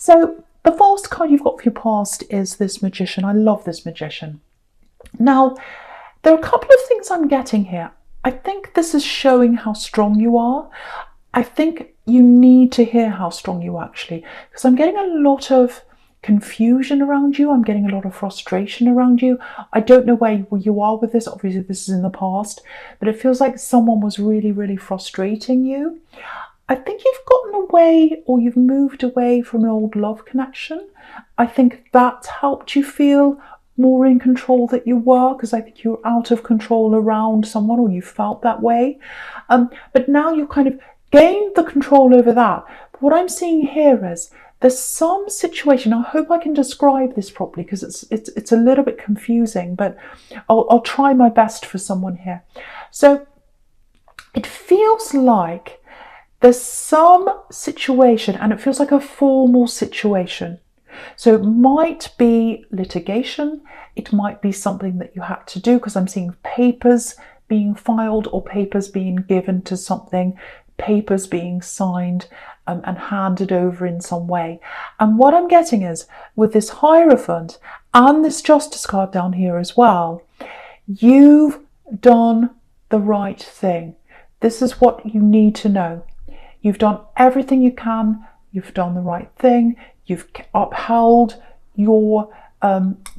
So the last card you've got for your past is this Magician. I love this Magician. Now, there are a couple of things I'm getting here. I think this is showing how strong you are. I think you need to hear how strong you are, actually, because I'm getting a lot of confusion around you. I'm getting a lot of frustration around you. I don't know where you are with this. Obviously, this is in the past, but it feels like someone was really, really frustrating you. I think you've gotten away, or you've moved away from an old love connection. I think that helped you feel more in control that you were, because I think you were out of control around someone, or you felt that way. But now you've kind of gained the control over that. But what I'm seeing here is there's some situation. I hope I can describe this properly, because it's a little bit confusing, but I'll try my best for someone here. So it feels like there's some situation, and it feels like a formal situation. So it might be litigation, it might be something that you had to do, because I'm seeing papers being filed or papers being given to something, papers being signed and handed over in some way. And what I'm getting is, with this Hierophant and this Justice card down here as well, you've done the right thing. This is what you need to know. You've done everything you can. You've done the right thing. You've upheld your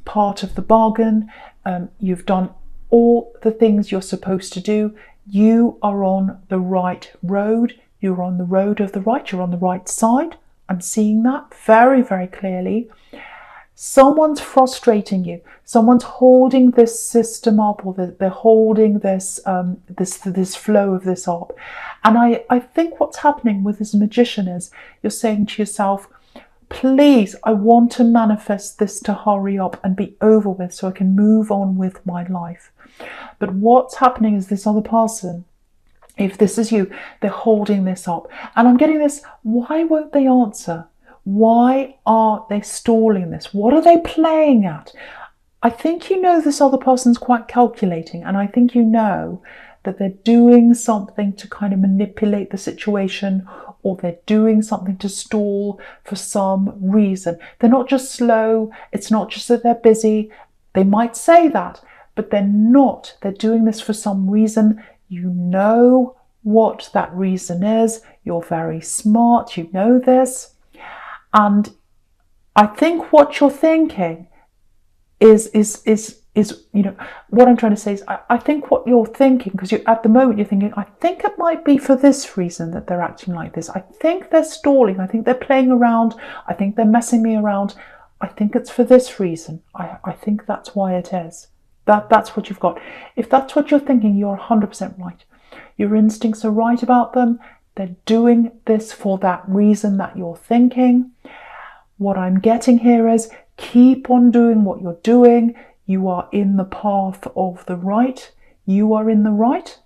part of the bargain. You've done all the things you're supposed to do. You are on the right road. You're on the road of the right. You're on the right side. I'm seeing that very, very clearly. Someone's frustrating you. Someone's holding this system up, or they're holding this this flow of this up. And I think what's happening with this Magician is you're saying to yourself, please, I want to manifest this to hurry up and be over with so I can move on with my life. But what's happening is this other person, if this is you, they're holding this up. And I'm getting this, why won't they answer? Why are they stalling this? What are they playing at? I think you know this other person's quite calculating, and I think you know that they're doing something to kind of manipulate the situation, or they're doing something to stall for some reason. They're not just slow. It's not just that they're busy. They might say that, but they're not. They're doing this for some reason. You know what that reason is. You're very smart. You know this. And I think what you're thinking is you know, what I'm trying to say is I think what you're thinking, because at the moment you're thinking, I think it might be for this reason that they're acting like this. I think they're stalling. I think they're playing around. I think they're messing me around. I think it's for this reason. I think that's why it is. That's what you've got. If that's what you're thinking, you're 100% right. Your instincts are right about them. They're doing this for that reason that you're thinking. What I'm getting here is keep on doing what you're doing. You are in the path of the right. You are in the right.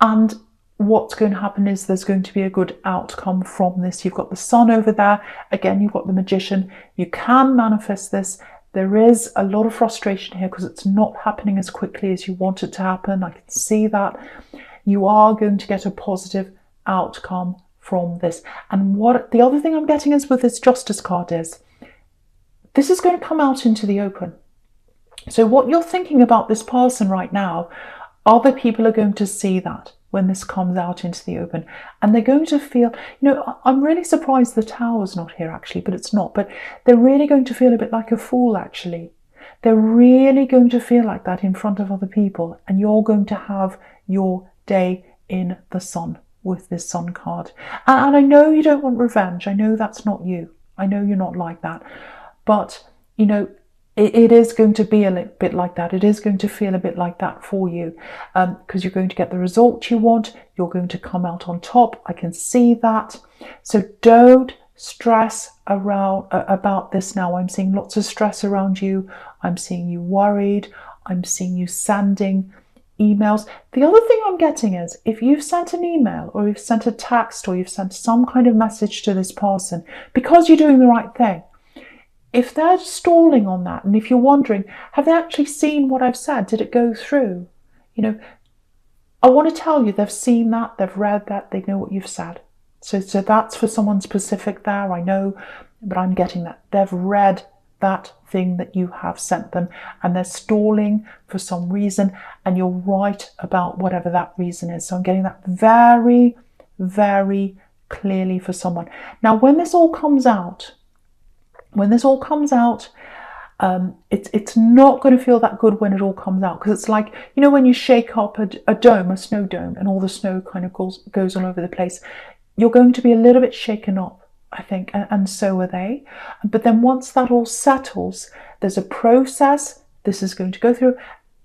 And what's going to happen is there's going to be a good outcome from this. You've got the Sun over there. Again, you've got the Magician. You can manifest this. There is a lot of frustration here because it's not happening as quickly as you want it to happen. I can see that. You are going to get a positive outcome from this. And what the other thing I'm getting is with this Justice card is this is going to come out into the open. So what you're thinking about this person right now, other people are going to see that when this comes out into the open, and they're going to feel, you know, I'm really surprised the Tower's not here actually, but it's not, but they're really going to feel a bit like a fool actually. They're really going to feel like that in front of other people, and you're going to have your day in the sun with this Sun card. And I know you don't want revenge. I know that's not you. I know you're not like that. But, you know, it is going to be a little bit like that. It is going to feel a bit like that for you, because you're going to get the result you want. You're going to come out on top. I can see that. So don't stress around about this now. I'm seeing lots of stress around you. I'm seeing you worried. I'm seeing you sending emails. The other thing I'm getting is if you've sent an email or you've sent a text or you've sent some kind of message to this person because you're doing the right thing, if they're stalling on that, and if you're wondering, have they actually seen what I've said? Did it go through? You know, I want to tell you they've seen that, they've read that, they know what you've said. So that's for someone specific there. I know but I'm getting that they've read that thing that you have sent them, and they're stalling for some reason, and you're right about whatever that reason is. So I'm getting that very, very clearly for someone. Now, when this all comes out, it's not going to feel that good when it all comes out, because it's like, you know, when you shake up a dome, a snow dome, and all the snow kind of goes all over the place. You're going to be a little bit shaken up, I think, and so are they. But then once that all settles, there's a process this is going to go through.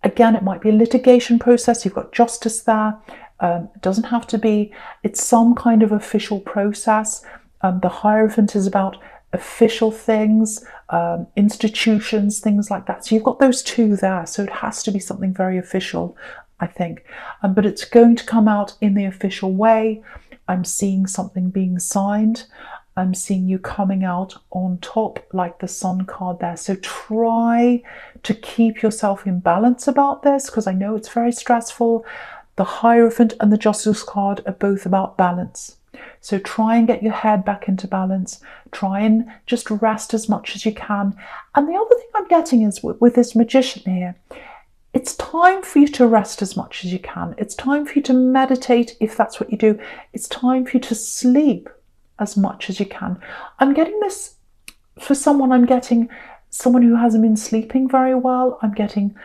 Again, it might be a litigation process. You've got justice there. It doesn't have to be. It's some kind of official process. The Hierophant is about official things, institutions, things like that. So you've got those two there. So it has to be something very official, I think. But it's going to come out in the official way. I'm seeing something being signed. I'm seeing you coming out on top, like the Sun card there. So try to keep yourself in balance about this, because I know it's very stressful. The Hierophant and the Justice card are both about balance. So try and get your head back into balance. Try and just rest as much as you can. And the other thing I'm getting is with this Magician here, it's time for you to rest as much as you can. It's time for you to meditate if that's what you do. It's time for you to sleep as much as you can. I'm getting this for someone. I'm getting someone who hasn't been sleeping very well. I'm getting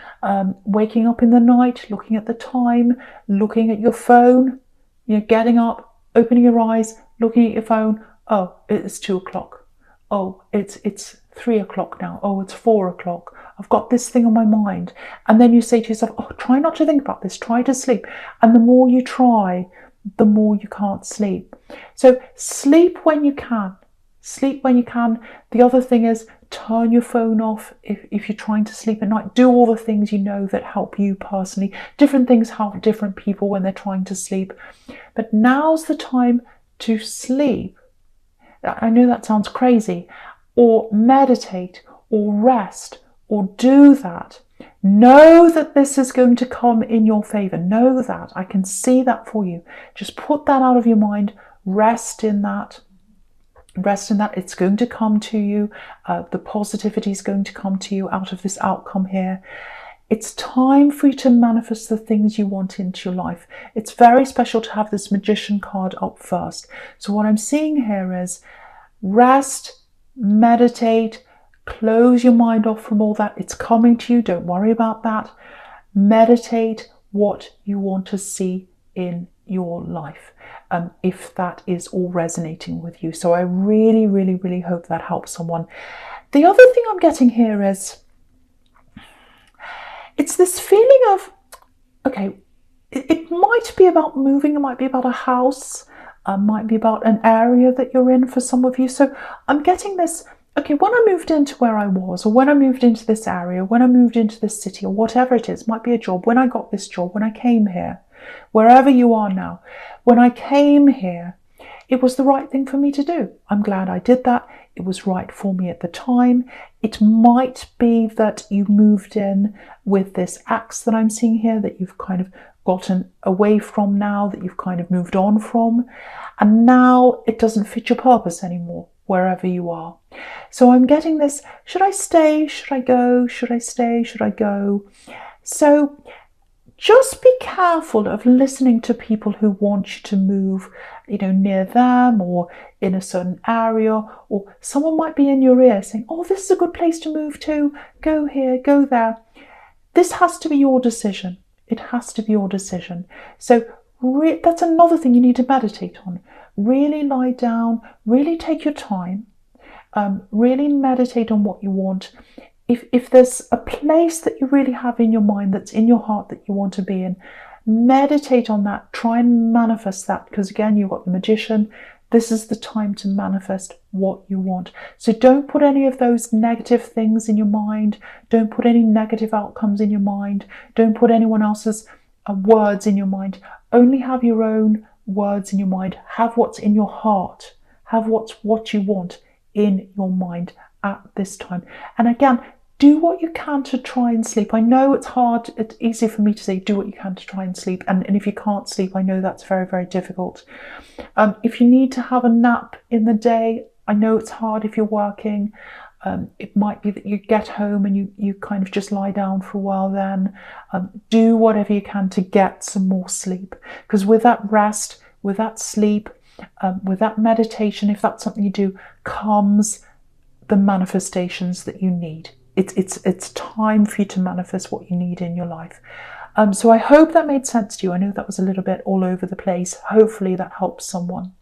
waking up in the night, looking at the time, looking at your phone, you know, getting up, opening your eyes, looking at your phone. Oh, it's 2 o'clock. Oh, it's 3 o'clock now. Oh, it's 4 o'clock. I've got this thing on my mind. And then you say to yourself, oh, try not to think about this. Try to sleep. And the more you try, the more you can't sleep. So sleep when you can. Sleep when you can. The other thing is turn your phone off if you're trying to sleep at night. Do all the things you know that help you personally. Different things help different people when they're trying to sleep. But now's the time to sleep. I know that sounds crazy. Or meditate, or rest, or do that. Know that this is going to come in your favor. Know that. I can see that for you. Just put that out of your mind. Rest in that. Rest in that. It's going to come to you. The positivity is going to come to you out of this outcome here. It's time for you to manifest the things you want into your life. It's very special to have this Magician card up first. So what I'm seeing here is rest, meditate, close your mind off from all that. It's coming to you. Don't worry about that. Meditate what you want to see in your life, if that is all resonating with you. So I really, really, really hope that helps someone. The other thing I'm getting here is it's this feeling of, okay, it might be about moving. It might be about a house. Might be about an area that you're in for some of you. So I'm getting this, okay, when I moved into where I was, or when I moved into this area, when I moved into this city, or whatever it is, might be a job, when I got this job, when I came here, wherever you are now, when I came here, it was the right thing for me to do. I'm glad I did that. It was right for me at the time. It might be that you moved in with this axe that I'm seeing here, that you've kind of gotten away from now, that you've kind of moved on from, and now it doesn't fit your purpose anymore wherever you are. So I'm getting this, should I stay? Should I go? Should I stay? Should I go? So just be careful of listening to people who want you to move, you know, near them or in a certain area, or someone might be in your ear saying, oh, this is a good place to move to. Go here, go there. This has to be your decision. It has to be your decision. So that's another thing you need to meditate on. Really lie down, really take your time, really meditate on what you want. If there's a place that you really have in your mind, that's in your heart, that you want to be in, meditate on that. Try and manifest that, because again, you've got the Magician. This is the time to manifest what you want. So don't put any of those negative things in your mind. Don't put any negative outcomes in your mind. Don't put anyone else's words in your mind. Only have your own words in your mind. Have what's in your heart. Have what you want in your mind at this time. And again, do what you can to try and sleep. I know it's hard. It's easy for me to say do what you can to try and sleep. And if you can't sleep, I know that's very, very difficult. If you need to have a nap in the day, I know it's hard if you're working. It might be that you get home and you kind of just lie down for a while then. Do whatever you can to get some more sleep. Because with that rest, with that sleep, with that meditation, if that's something you do, comes the manifestations that you need. It's time for you to manifest what you need in your life. So I hope that made sense to you. I know that was a little bit all over the place. Hopefully that helps someone.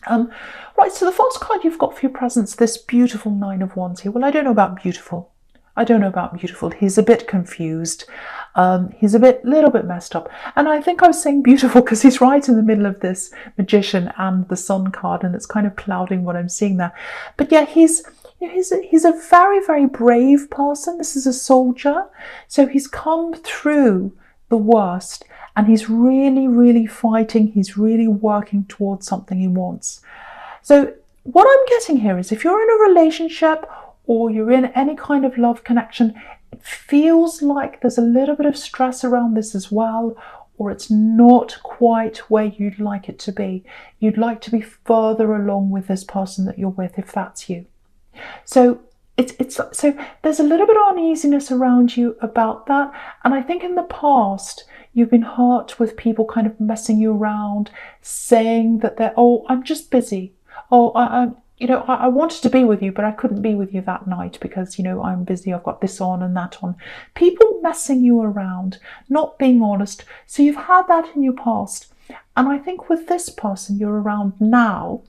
Right, so the first card you've got for your presence, this beautiful Nine of Wands here. Well, I don't know about beautiful. I don't know about beautiful. He's a bit confused. He's a little bit messed up. And I think I was saying beautiful because he's right in the middle of this Magician and the Sun card, and it's kind of clouding what I'm seeing there. But yeah, he's a very, very brave person. This is a soldier. So he's come through the worst. And he's really, really fighting. He's really working towards something he wants. So what I'm getting here is if you're in a relationship or you're in any kind of love connection, it feels like there's a little bit of stress around this as well, or it's not quite where you'd like it to be. You'd like to be further along with this person that you're with, if that's you. So so there's a little bit of uneasiness around you about that. And I think in the past, you've been hurt with people kind of messing you around, saying that I'm just busy. I wanted to be with you, but I couldn't be with you that night because, I'm busy. I've got this on and that on. People messing you around, not being honest. So you've had that in your past. And I think with this person you're around now,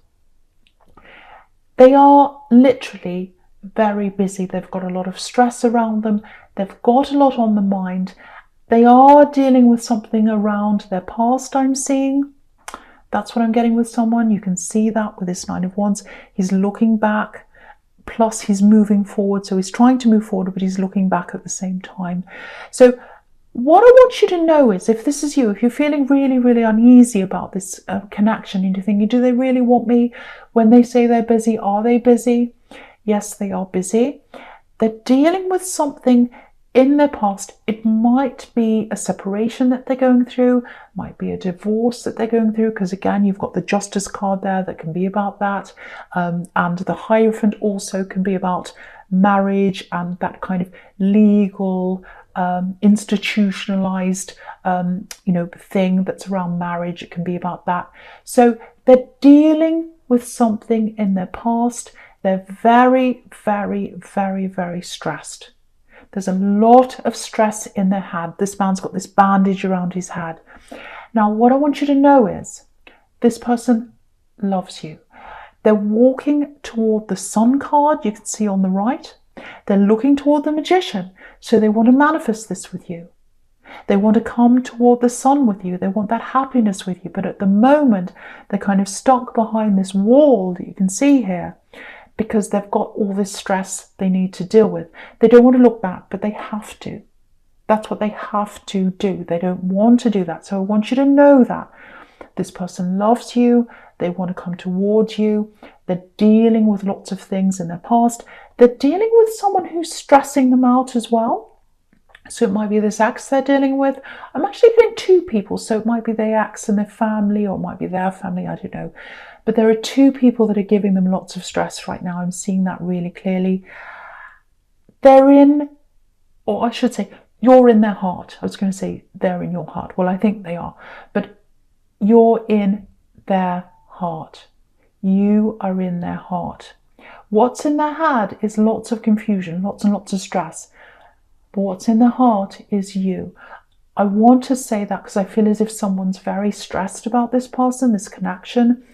they are literally very busy. They've got a lot of stress around them. They've got a lot on the mind. They are dealing with something around their past, I'm seeing. That's what I'm getting with someone. You can see that with this Nine of Wands. He's looking back, plus he's moving forward. So he's trying to move forward, but he's looking back at the same time. So what I want you to know is, if this is you, if you're feeling really, really uneasy about this connection, and you're thinking, do they really want me? When they say they're busy, are they busy? Yes, they are busy. They're dealing with something in their past. It might be a separation that they're going through, might be a divorce that they're going through, because again, you've got the Justice card there that can be about that. And the Hierophant also can be about marriage and that kind of legal, institutionalized, thing that's around marriage. It can be about that. So they're dealing with something in their past. They're very, very, very, very stressed. There's a lot of stress in their head. This man's got this bandage around his head. Now, what I want you to know is this person loves you. They're walking toward the Sun card you can see on the right. They're looking toward the Magician. So they want to manifest this with you. They want to come toward the Sun with you. They want that happiness with you. But at the moment, they're kind of stuck behind this wall that you can see here, because they've got all this stress they need to deal with. They don't want to look back, but they have to. That's what they have to do. They don't want to do that. So I want you to know that this person loves you. They want to come towards you. They're dealing with lots of things in their past. They're dealing with someone who's stressing them out as well. So it might be this ex they're dealing with. I'm actually getting two people. So it might be their ex and their family, or it might be their family. I don't know. But there are two people that are giving them lots of stress right now. I'm seeing that really clearly. They're in, or I should say, you're in their heart. I was going to say they're in your heart. Well, I think they are. But you're in their heart. You are in their heart. What's in their head is lots of confusion, lots and lots of stress. But what's in their heart is you. I want to say that because I feel as if someone's very stressed about this person, this connection.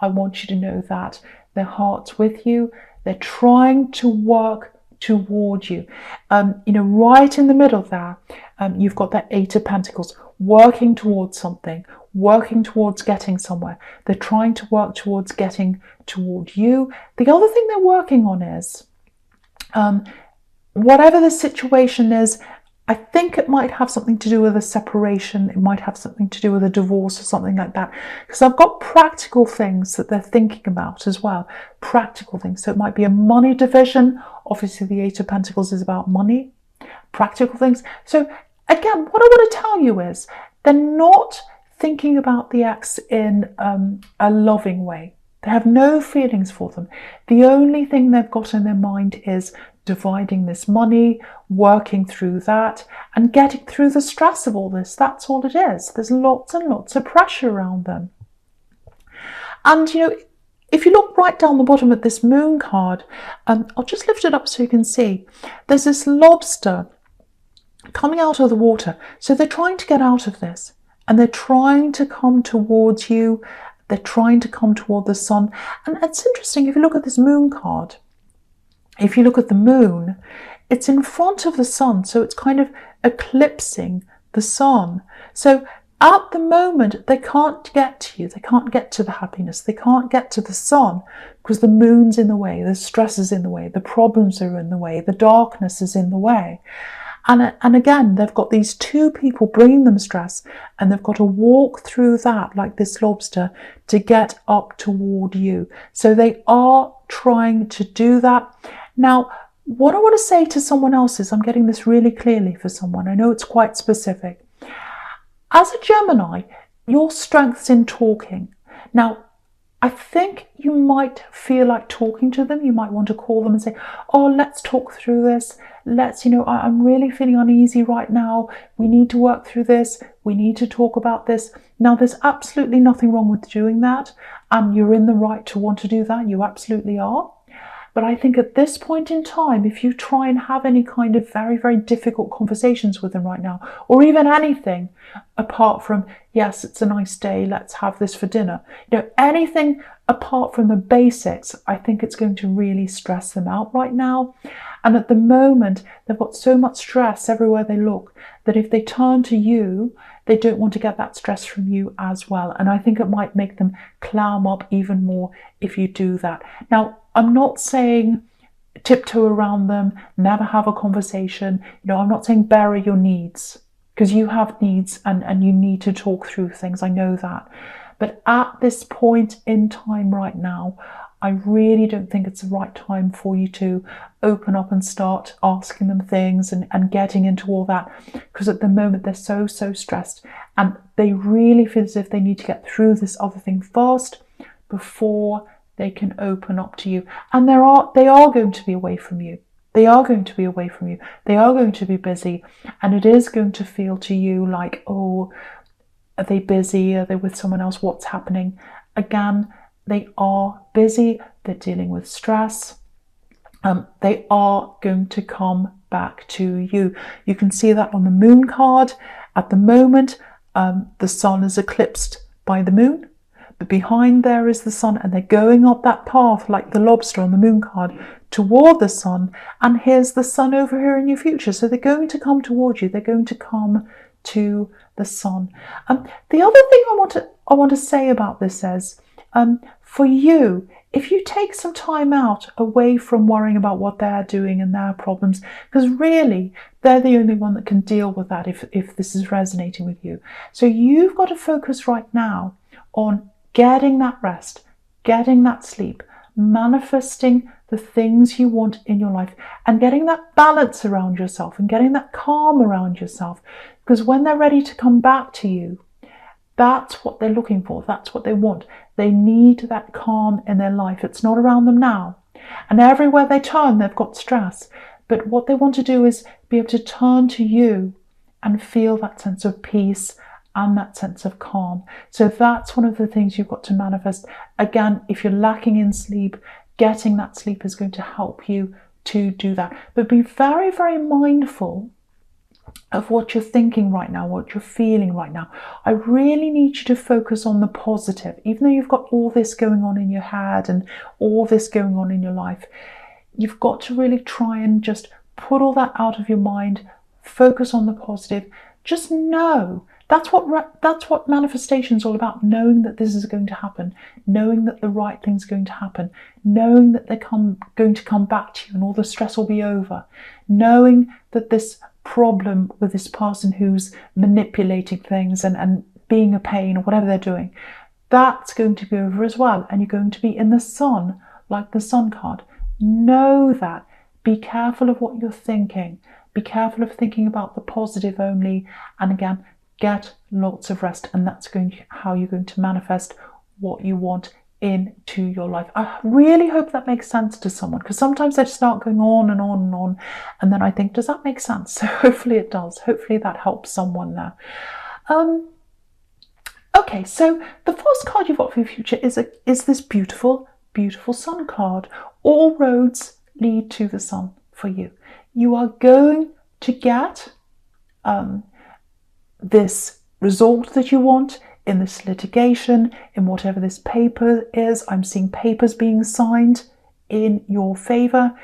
I want you to know that their heart's with you. They're trying to work toward you. Right in the middle there, you've got that Eight of Pentacles, working towards something, working towards getting somewhere. They're trying to work towards getting toward you. The other thing they're working on is, whatever the situation is, I think it might have something to do with a separation. It might have something to do with a divorce or something like that. Because I've got practical things that they're thinking about as well. Practical things. So it might be a money division. Obviously, the Eight of Pentacles is about money. Practical things. So again, what I want to tell you is they're not thinking about the ex in a loving way. They have no feelings for them. The only thing they've got in their mind is dividing this money, working through that, and getting through the stress of all this. That's all it is. There's lots and lots of pressure around them. And, if you look right down the bottom at this moon card, I'll just lift it up so you can see. There's this lobster coming out of the water. So they're trying to get out of this, and they're trying to come towards you. They're trying to come toward the sun. And it's interesting, if you look at this moon card, if you look at the moon, it's in front of the sun. So it's kind of eclipsing the sun. So at the moment, they can't get to you. They can't get to the happiness. They can't get to the sun because the moon's in the way. The stress is in the way. The problems are in the way. The darkness is in the way. And again, they've got these two people bringing them stress, and they've got to walk through that like this lobster to get up toward you. So they are trying to do that. Now, what I want to say to someone else is, I'm getting this really clearly for someone. I know it's quite specific. As a Gemini, your strength's in talking. Now, I think you might feel like talking to them. You might want to call them and say, oh, let's talk through this. I'm really feeling uneasy right now. We need to work through this. We need to talk about this. Now, there's absolutely nothing wrong with doing that. And you're in the right to want to do that. You absolutely are. But I think at this point in time, if you try and have any kind of very, very difficult conversations with them right now, or even anything apart from, yes, it's a nice day, let's have this for dinner, anything apart from the basics, I think it's going to really stress them out right now. And at the moment, they've got so much stress everywhere they look that if they turn to you, they don't want to get that stress from you as well. And I think it might make them clam up even more if you do that. Now, I'm not saying tiptoe around them, never have a conversation. I'm not saying bury your needs, because you have needs and you need to talk through things. I know that. But at this point in time right now, I really don't think it's the right time for you to open up and start asking them things and getting into all that, because at the moment they're so stressed and they really feel as if they need to get through this other thing first before they can open up to you. And they are going to be away from you. They are going to be away from you. They are going to be busy, and it is going to feel to you like, oh, are they busy? Are they with someone else? What's happening? Again, they are busy. They're dealing with stress. They are going to come back to you. You can see that on the moon card. At the moment, the sun is eclipsed by the moon, but behind there is the sun, and they're going up that path like the lobster on the moon card toward the sun. And here's the sun over here in your future. So they're going to come toward you. They're going to come to the sun. The other thing I want to say about this is, for you, if you take some time out away from worrying about what they're doing and their problems, because really they're the only one that can deal with that if this is resonating with you. So you've got to focus right now on getting that rest, getting that sleep, manifesting the things you want in your life, and getting that balance around yourself and getting that calm around yourself. Because when they're ready to come back to you, that's what they're looking for. That's what they want. They need that calm in their life. It's not around them now. And everywhere they turn, they've got stress. But what they want to do is be able to turn to you and feel that sense of peace and that sense of calm. So that's one of the things you've got to manifest. Again, if you're lacking in sleep, getting that sleep is going to help you to do that. But be very, very mindful of what you're thinking right now, what you're feeling right now. I really need you to focus on the positive. Even though you've got all this going on in your head and all this going on in your life, you've got to really try and just put all that out of your mind, focus on the positive. Just know that's what manifestation is all about, knowing that this is going to happen, knowing that the right thing's going to happen, knowing that they're going to come back to you and all the stress will be over, knowing that this problem with this person who's manipulating things and being a pain or whatever they're doing, that's going to be over as well, and you're going to be in the sun like the sun card. Know that. Be careful of what you're thinking. Be careful of thinking about the positive only, and again, get lots of rest, and that's how you're going to manifest what you want into your life. I really hope that makes sense to someone, because sometimes I start going on and on and on, and then I think, does that make sense? So hopefully it does. Hopefully that helps someone there. Okay, so the first card you've got for your future is this beautiful, beautiful sun card. All roads lead to the sun for you. You are going to get this result that you want in this litigation, in whatever this paper is. I'm seeing papers being signed in your favour.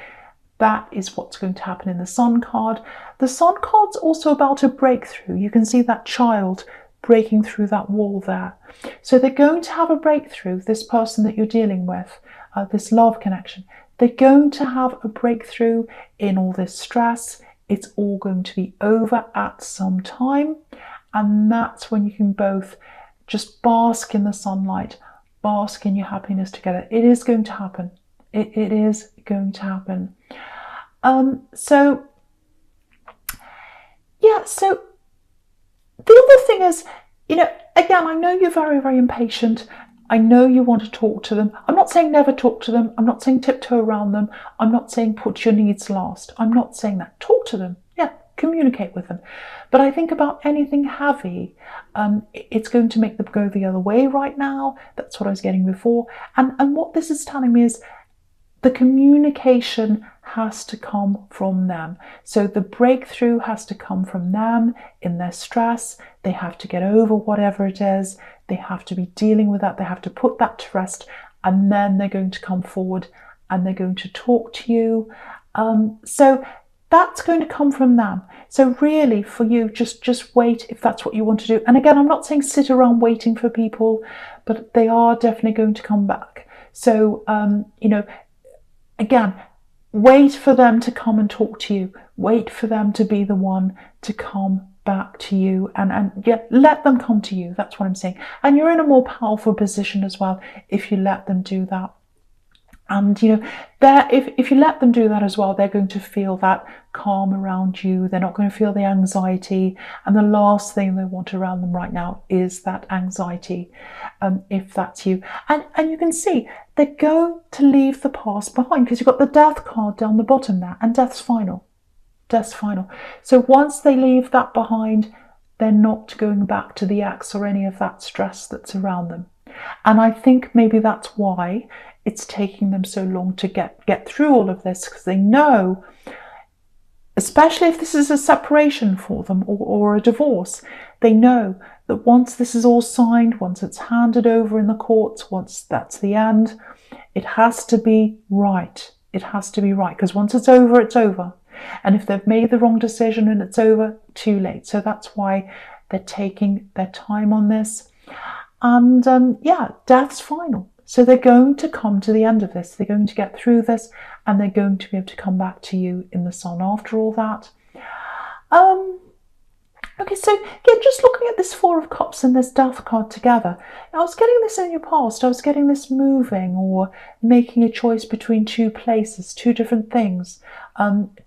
That is what's going to happen in the sun card. The sun card's also about a breakthrough. You can see that child breaking through that wall there. So they're going to have a breakthrough, this person that you're dealing with, this love connection. They're going to have a breakthrough in all this stress. It's all going to be over at some time. And that's when you can both just bask in the sunlight, bask in your happiness together. It is going to happen. It is going to happen. So the other thing is, again, I know you're very, very impatient. I know you want to talk to them. I'm not saying never talk to them. I'm not saying tiptoe around them. I'm not saying put your needs last. I'm not saying that. Talk to them. Yeah, communicate with them. But I think about anything heavy, it's going to make them go the other way right now. That's what I was getting before. And what this is telling me is the communication has to come from them. So the breakthrough has to come from them in their stress. They have to get over whatever it is. They have to be dealing with that. They have to put that to rest. And then they're going to come forward and they're going to talk to you. So that's going to come from them. So really for you, just wait if that's what you want to do. And again, I'm not saying sit around waiting for people, but they are definitely going to come back. So, again, wait for them to come and talk to you. Wait for them to be the one to come back to you, and let them come to you. That's what I'm saying. And you're in a more powerful position as well if you let them do that. And if you let them do that as well, they're going to feel that calm around you. They're not going to feel the anxiety. And the last thing they want around them right now is that anxiety, if that's you. And you can see they're going to leave the past behind, because you've got the death card down the bottom there, and death's final. Death's final. So once they leave that behind, they're not going back to the ex or any of that stress that's around them. And I think maybe that's why it's taking them so long to get through all of this, because they know, especially if this is a separation for them or a divorce, they know that once this is all signed, once it's handed over in the courts, once that's the end, it has to be right. It has to be right, because once it's over, it's over. And if they've made the wrong decision and it's over, too late. So that's why they're taking their time on this. And death's final. So they're going to come to the end of this. They're going to get through this, and they're going to be able to come back to you in the sun after all that. Okay, so just looking at this Four of Cups and this Death card together, I was getting this in your past. I was getting this moving or making a choice between two places, two different things,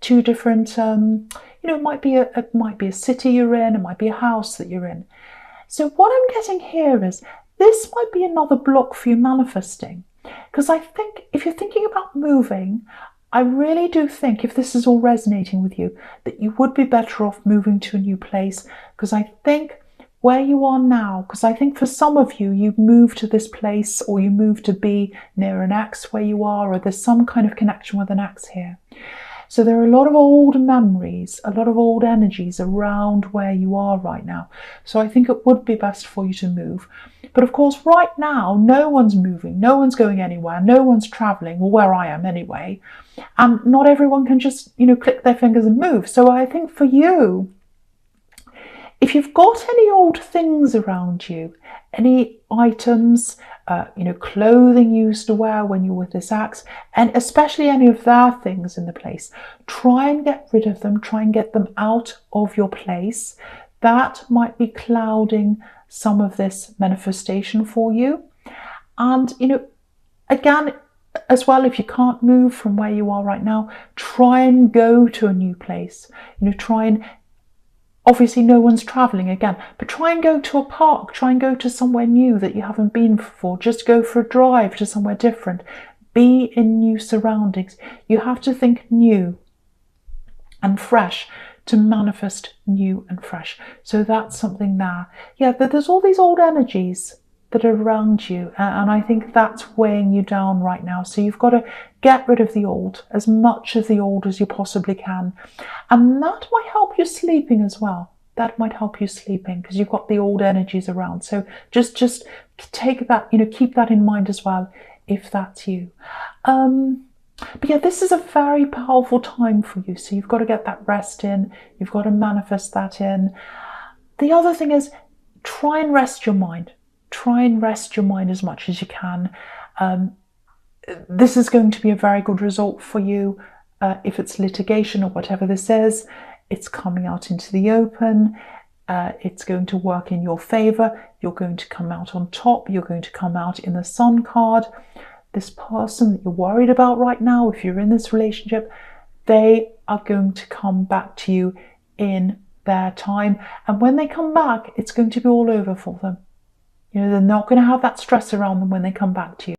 two different. It might be a city you're in. It might be a house that you're in. So what I'm getting here is, this might be another block for you manifesting, because I think if you're thinking about moving, I really do think, if this is all resonating with you, that you would be better off moving to a new place. Because I think where you are now, because I think for some of you, you move to this place, or you move to be near an ex where you are, or there's some kind of connection with an ex here. So there are a lot of old memories, a lot of old energies around where you are right now. So I think it would be best for you to move. But of course, right now, no one's moving, no one's going anywhere, no one's traveling, well, where I am anyway. And not everyone can just, click their fingers and move. So I think for you, if you've got any old things around you, any items, clothing you used to wear when you were with this ex, and especially any of their things in the place, try and get rid of them, try and get them out of your place. That might be clouding some of this manifestation for you. And, again, as well, if you can't move from where you are right now, try and go to a new place. Try and Obviously, no one's traveling again, but try and go to a park, try and go to somewhere new that you haven't been before. Just go for a drive to somewhere different. Be in new surroundings. You have to think new and fresh to manifest new and fresh. So that's something there. Yeah, there's all these old energies that are around you, and I think that's weighing you down right now. So you've got to get rid of the old, as much of the old as you possibly can, and that might help you sleeping as well. That might help you sleeping because you've got the old energies around. So just take that, keep that in mind as well if that's you. But yeah, this is a very powerful time for you. So you've got to get that rest in. You've got to manifest that in. The other thing is, try and rest your mind. Try and rest your mind as much as you can. This is going to be a very good result for you. If it's litigation or whatever this is, it's coming out into the open. It's going to work in your favor. You're going to come out on top. You're going to come out in the Sun card. This person that you're worried about right now, if you're in this relationship, they are going to come back to you in their time. And when they come back, it's going to be all over for them. They're not going to have that stress around them when they come back to you.